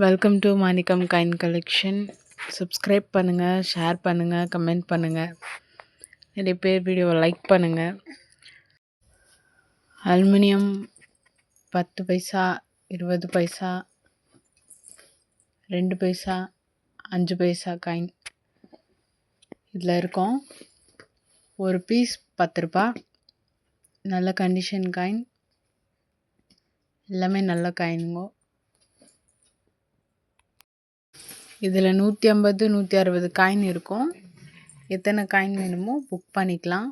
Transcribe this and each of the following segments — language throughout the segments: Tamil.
Welcome to Manickam coin collection. Subscribe பண்ணுங்கள், ஷேர் பண்ணுங்கள், கமெண்ட் பண்ணுங்கள். நிறைய பேர் வீடியோவை லைக் பண்ணுங்கள். அலுமினியம் 10 பைசா, 20 பைசா, 2 பைசா, 5 பைசா காயின் இதில் இருக்கும். ஒரு பீஸ் 10 ரூபா. நல்ல கண்டிஷன் காயின், எல்லாமே நல்ல காயினுங்க. இதில் 150, 160 காயின் இருக்கும். எத்தனை காயின் வேணுமோ புக் பண்ணிக்கலாம்.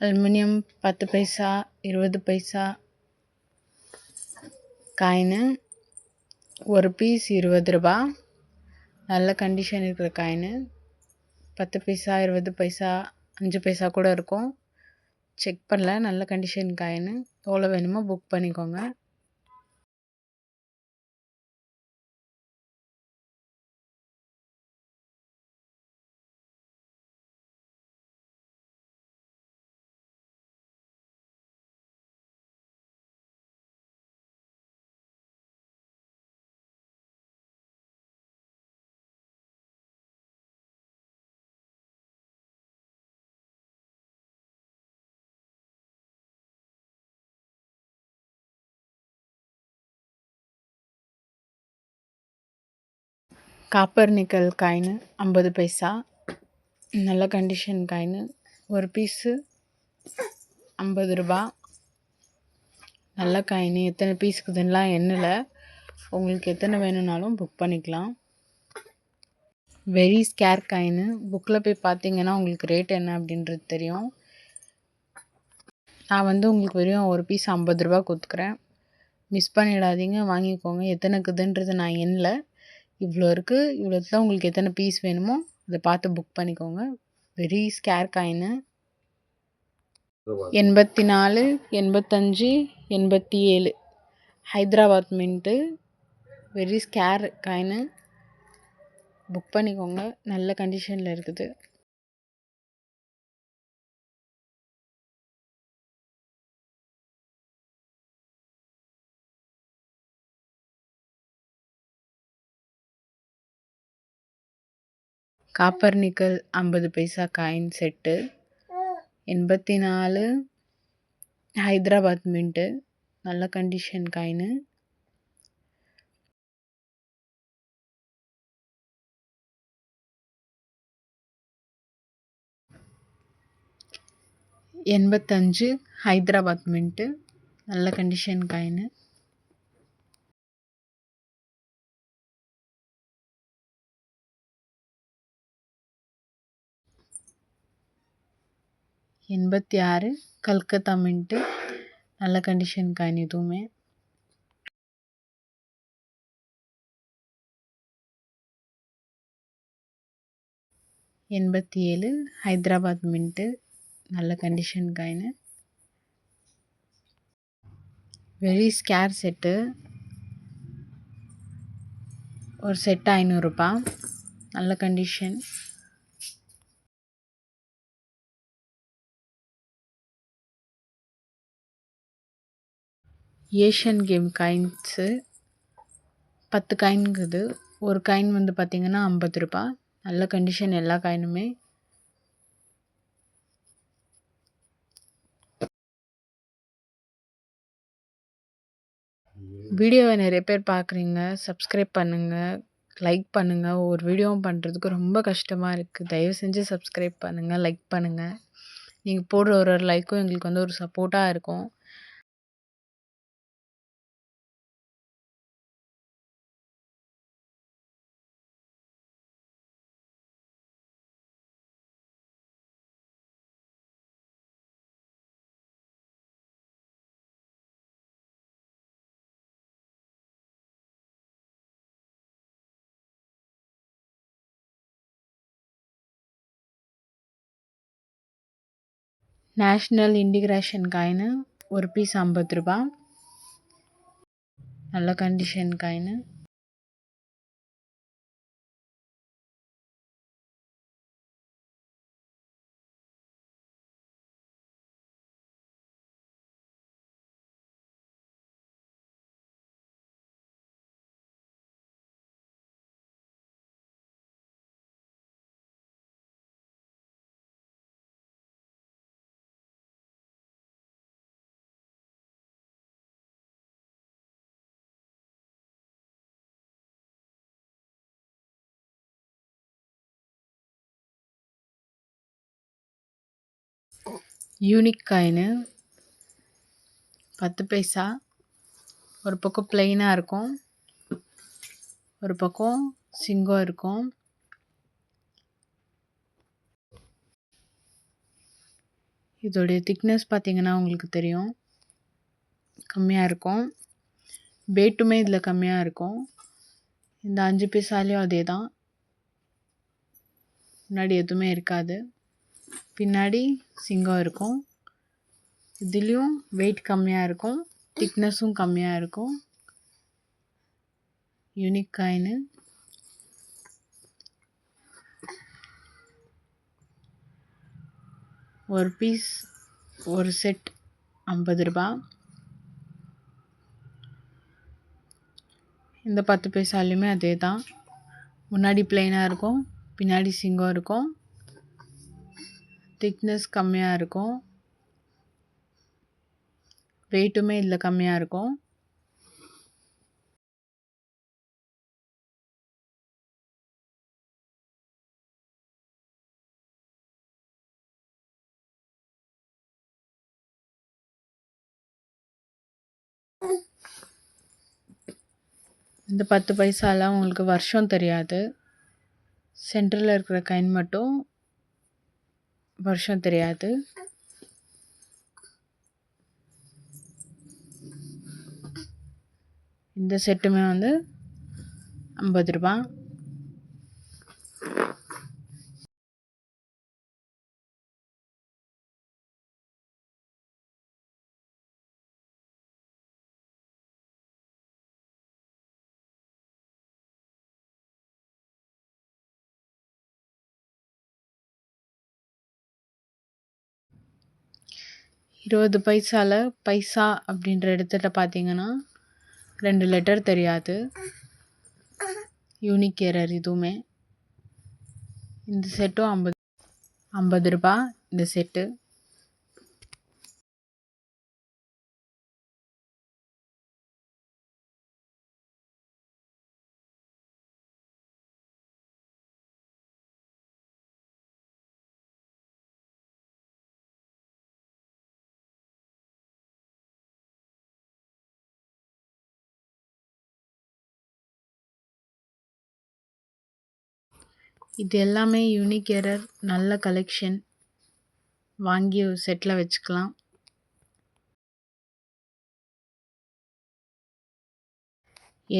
அலுமினியம் 10 பைசா, 20 பைசா காயின். ஒரு பீஸ் 20 ரூபா. நல்ல கண்டிஷன் இருக்கிற காயின். 10 பைசா, 20 பைசா, 5 பைசா கூட இருக்கும். செக் பண்ணல. நல்ல கண்டிஷன் காயின். எவ்வளோ வேணுமோ புக் பண்ணிக்கோங்க. காப்பர் நிக்கல் காயின் 50 பைசா. நல்ல கண்டிஷன் காயின். ஒரு பீஸு 50 ரூபா. நல்ல காயின். எத்தனை பீஸுக்குதுன்னெலாம் எண்ணல. உங்களுக்கு எத்தனை வேணும்னாலும் புக் பண்ணிக்கலாம். Very scarce coin. புக்கில் போய் பார்த்தீங்கன்னா உங்களுக்கு ரேட் என்ன அப்படின்றது தெரியும். நான் உங்களுக்கு வெறும் ஒரு பீஸ் 50 ரூபா கொடுத்துக்கிறேன். மிஸ் பண்ணிடாதீங்க, வாங்கிக்கோங்க. எத்தனை இருக்குதுன்றது நான் எண்ணல. இவ்வளோ இருக்குது. இவ்வளோத்துல உங்களுக்கு எத்தனை பீஸ் வேணுமோ அதை பார்த்து புக் பண்ணிக்கோங்க. Very scarce coin. 84, 85, 87 Hyderabad mint. Very scarce coin. Book பண்ணிக்கோங்க. நல்ல கண்டிஷனில் இருக்குது. Copper nickel 50 paisa coin set. 84 Hyderabad mint, நல்ல கண்டிஷன் காயினு. 85 ஹைதராபாத் மின்ட்டு, நல்ல கண்டிஷன் காயினு. 86 கல்கத்தா மின்ட்டு, நல்ல கண்டிஷன் காயின் இதுவுமே. 87 ஹைதராபாத் மின்ட்டு, நல்ல condition coin. Very scarce set, ஒரு செட்டு 500 ரூபாய், நல்ல கண்டிஷன். ஏஷியன் கேம் காயின்ஸு 10 காயின்ங்குது. ஒரு காயின் வந்து பார்த்திங்கன்னா 50 ரூபாய், நல்ல கண்டிஷன் எல்லா காயினுமே. வீடியோவை நிறைய பேர் பார்க்குறீங்க, சப்ஸ்கிரைப் பண்ணுங்கள், லைக் பண்ணுங்கள். ஒவ்வொரு வீடியோவும் பண்ணுறதுக்கு ரொம்ப கஷ்டமாக இருக்குது. தயவு செஞ்சு சப்ஸ்கிரைப் பண்ணுங்கள், லைக் பண்ணுங்கள். நீங்கள் போடுற ஒரு லைக்கும் எங்களுக்கு வந்து ஒரு சப்போர்ட்டாக இருக்கும். நேஷ்னல் இன்டிகிரேஷன் காயினு ஒரு பீஸ் 50 ரூபாய், நல்ல கண்டிஷன் காயினு. யூனிக் காயினு 10 பைசா, ஒரு பக்கம் பிளெயினாக இருக்கும், ஒரு பக்கம் சிங்கம் இருக்கும். இதோடைய திக்னஸ் பார்த்திங்கன்னா உங்களுக்கு தெரியும், கம்மியாக இருக்கும். வெயிட்டுமே இதில் கம்மியாக இருக்கும். இந்த 5 பைசாலையும் அதே தான், முன்னாடி எதுவுமே இருக்காது, பின்னாடி சிங்கம் இருக்கும். இதுலேயும் வெயிட் கம்மியாக இருக்கும், திக்னஸும் கம்மியாக இருக்கும். Unique coin. ஒரு பீஸ் ஒரு செட் 50 ரூபாய். இந்த 10 பைசாலையுமே அதே தான், முன்னாடி பிளெயினாக இருக்கும், பின்னாடி சிங்கம் இருக்கும். திக்னஸ் கம்மியாக இருக்கும், வெயிட்டுமே இதில் கம்மியாக இருக்கும். இந்த 10 பைசாலாம் உங்களுக்கு வருஷம் தெரியாது, சென்டரில் இருக்கிற காயின் மட்டும் வருஷம் தெரியாது. இந்த செட்டுமே வந்து 50 ரூபாய். இருபது பைசாவில் பைசா அப்படின்ற இடத்துல பார்த்தீங்கன்னா 2 லெட்டர் தெரியாது, யூனிக் எரர் இதுவுமே. இந்த செட்டும் 50 ரூபா இந்த செட்டு. இது எல்லாமே யூனிக் எரர், நல்ல கலெக்ஷன். வாங்கி ஒரு செட்டில் வச்சுக்கலாம்.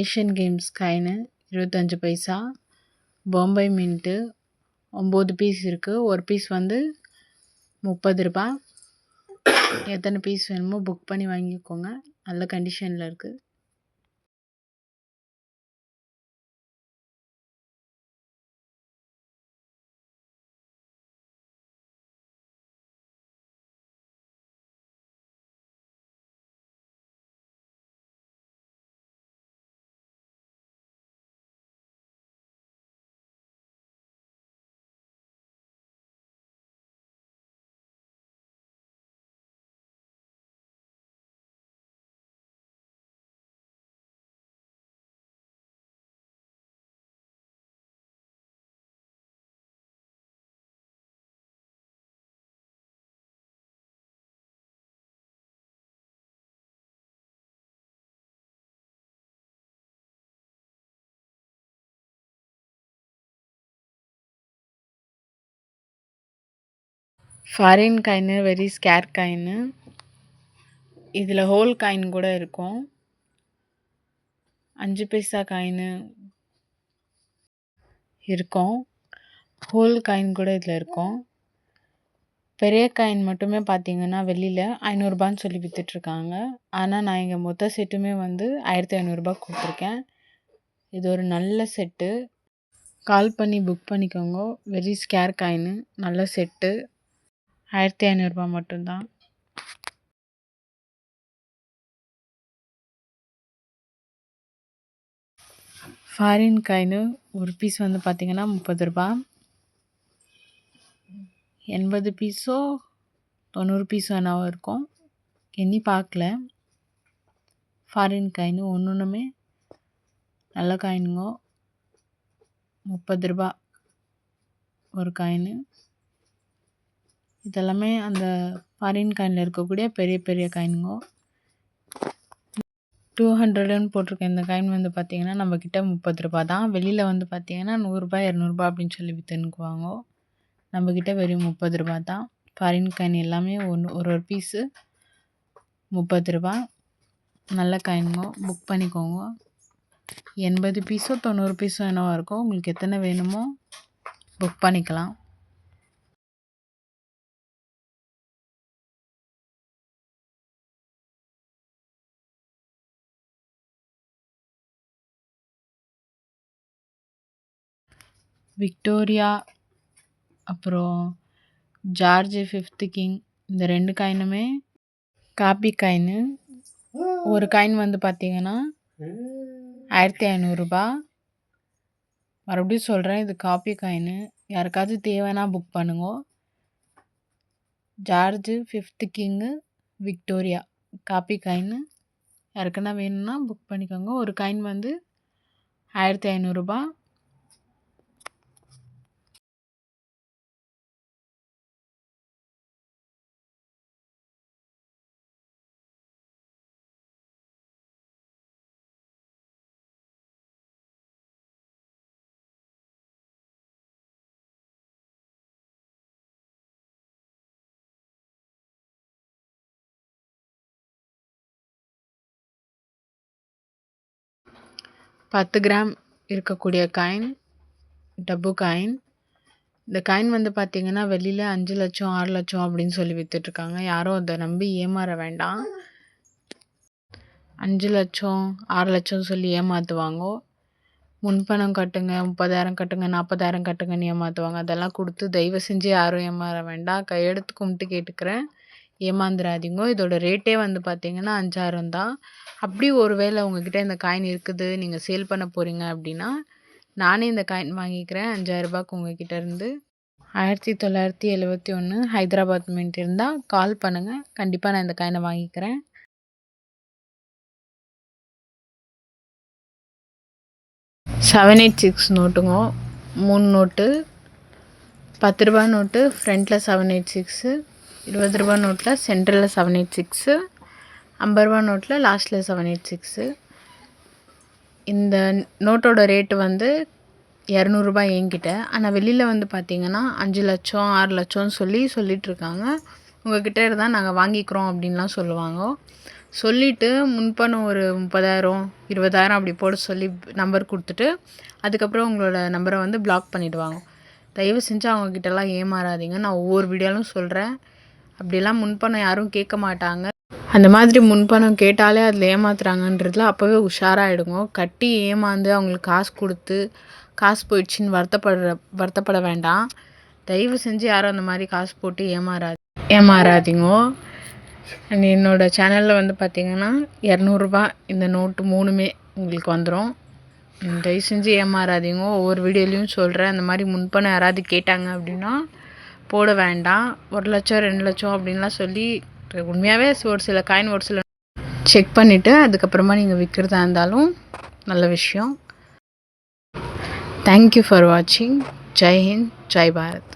ஏஷியன் கேம்ஸ் காயினு 25 பைசா. பாம்பே மின்ட்டு 9 பீஸ் இருக்குது. ஒரு பீஸ் வந்து 30 ரூபா. எத்தனை பீஸ் வேணுமோ புக் பண்ணி வாங்கிக்கோங்க. நல்ல கண்டிஷனில் இருக்குது. Foreign coin very scarce coin. இதில் ஹோல் காயின் கூட இருக்கும். 5 பைசா காயினு இருக்கும். ஹோல் காயின் கூட இதில் இருக்கும். பெரிய காயின் மட்டுமே பார்த்தீங்கன்னா வெளியில் 500 ரூபான்னு சொல்லி விற்றுட்ருக்காங்க. ஆனால் நான் இங்கே மொத்த செட்டுமே வந்து 1500 ரூபா கொடுத்துருக்கேன். இது ஒரு நல்ல செட்டு. கால் பண்ணி புக் பண்ணிக்கோங்க. வெரி ஸ்கேர் காயினு, நல்ல செட்டு. 1500 ரூபா மட்டும்தான். ஃபாரின் காயினு ஒரு பீஸ் வந்து பார்த்திங்கன்னா 30 ரூபா. 80 பீஸோ 90 பீஸோ என்னவோ இருக்கும், எண்ணி பார்க்கல. ஃபாரின் காயினு ஒன்றுமே நல்ல காயினுங்கோ. 30 ரூபா ஒரு காயினு. இதெல்லாமே அந்த ஃபாரின் காயினில் இருக்கக்கூடிய பெரிய பெரிய காயினுங்கோ. 200ன்னு போட்டிருக்க இந்த காயின் வந்து பார்த்திங்கன்னா நம்மக்கிட்ட 30 ரூபா தான். வெளியில் வந்து பார்த்திங்கன்னா 100 ரூபா 200 ரூபா அப்படின்னு சொல்லி விற்றுனுக்குவாங்க. நம்மக்கிட்ட வெறும் 30 ரூபா தான். ஃபாரின் காயின் எல்லாமே ஒரு பீஸு 30 ரூபா. நல்ல காயினுங்கோ, புக் பண்ணிக்கோங்க. 80 பீஸோ 90 பீஸோ என்னவோ இருக்கும். உங்களுக்கு எத்தனை வேணுமோ புக் பண்ணிக்கலாம். விக்டோரியா அப்புறம் ஜார்ஜ் 5th கிங், இந்த 2 காயினுமே காப்பி காயினு. ஒரு காயின் வந்து பார்த்திங்கன்னா 1500 ரூபா. மறுபடியும் சொல்கிறேன், இது காப்பி காயினு. யாருக்காவது தேவைன்னா புக் பண்ணுங்க. George 5th king Victoria copy coin. யாருக்குன்னா வேணும்னா புக் பண்ணிக்கோங்க. ஒரு காயின் வந்து 1500 ரூபா. பத்து கிராம் இருக்கக்கூடிய காயின் டப்பு காயின். இந்த காயின் வந்து பார்த்திங்கன்னா வெளியில் 5 லட்சம் 6 லட்சம் அப்படின்னு சொல்லி விற்றுட்ருக்காங்க. யாரும் அதை நம்பி ஏமாற வேண்டாம். 5 லட்சம் 6 லட்சம் சொல்லி ஏமாற்றுவாங்க. முன்பணம் கட்டுங்க, 30,000 கட்டுங்க, 40,000 கட்டுங்கன்னு ஏமாற்றுவாங்க. அதெல்லாம் கொடுத்து தயவு செஞ்சு யாரும் ஏமாற வேண்டாம். கையெடுத்து கும்பிட்டு கேட்டுக்கிறேன், ஏமாந்துடாதீங்க. இதோட ரேட்டே வந்து பார்த்திங்கன்னா 5000 தான். அப்படி ஒரு வேளை உங்ககிட்ட இந்த காயின் இருக்குது, நீங்கள் சேல் பண்ண போகிறீங்க அப்படின்னா நானே இந்த காயின் வாங்கிக்கிறேன் 5000 ரூபாய்க்கு உங்ககிட்ட இருந்து. 1971 ஹைதராபாத் மின்ட் இருந்தால் கால் பண்ணுங்கள். கண்டிப்பாக நான் இந்த காயினை வாங்கிக்கிறேன். $786 நோட்டுங்க. 3 நோட்டு. 10 ரூபா நோட்டு ஃப்ரண்ட்டில் 786, 20 ரூபா நோட்டில் சென்டரில் 786, 50 ரூபா நோட்டில் லாஸ்ட்டில் 786. இந்த நோட்டோட ரேட்டு வந்து 200 ரூபாய் என்கிட்ட. ஆனால் வெளியில் வந்து பார்த்திங்கன்னா 5 லட்சம் 6 லட்சம்னு சொல்லிகிட்ருக்காங்க. உங்கள்கிட்ட இருந்தால் நாங்கள் வாங்கிக்கிறோம் அப்படின்லாம் சொல்லுவாங்க. சொல்லிவிட்டு முன்பணம் ஒரு 30,000 20,000 அப்படி போட சொல்லி நம்பர் கொடுத்துட்டு அதுக்கப்புறம் உங்களோட நம்பரை வந்து பிளாக் பண்ணிவிடுவாங்க. தயவு செஞ்சு அவங்கக்கிட்டலாம் ஏமாறாதீங்க. நான் ஒவ்வொரு வீடியோலும் சொல்கிறேன். அப்படிலாம் முன்பணம் யாரும் கேட்க மாட்டாங்க. அந்த மாதிரி முன்பணம் கேட்டாலே அதில் ஏமாத்துறாங்கன்றதுல அப்போவே உஷாராகிடுங்க. கட்டி ஏமாந்து அவங்களுக்கு காசு கொடுத்து காசு போயிடுச்சின்னு வருத்தப்பட வேண்டாம். தயவு செஞ்சு யாரும் அந்த மாதிரி காசு போட்டு ஏமாறாதீங்க. அண்ட் என்னோடய சேனலில் வந்து பார்த்திங்கன்னா 200 ரூபா இந்த நோட்டு 3மே உங்களுக்கு வந்துடும். தயவு செஞ்சு ஏமாறாதீங்க. ஒவ்வொரு வீடியோலையும் சொல்கிறேன். அந்த மாதிரி முன்பணம் யாராவது கேட்டாங்க அப்படின்னா போட வேண்டாம். 1 லட்சம் 2 லட்சம் அப்படின்லாம் சொல்லி உண்மையாகவே ஒரு சில காயின் ஒரு சில செக் பண்ணிவிட்டு அதுக்கப்புறமா நீங்கள் விற்கிறதா இருந்தாலும் நல்ல விஷயம். தேங்க்யூ ஃபார் வாட்சிங். ஜெய் ஹிந்த், ஜெய் பாரத்.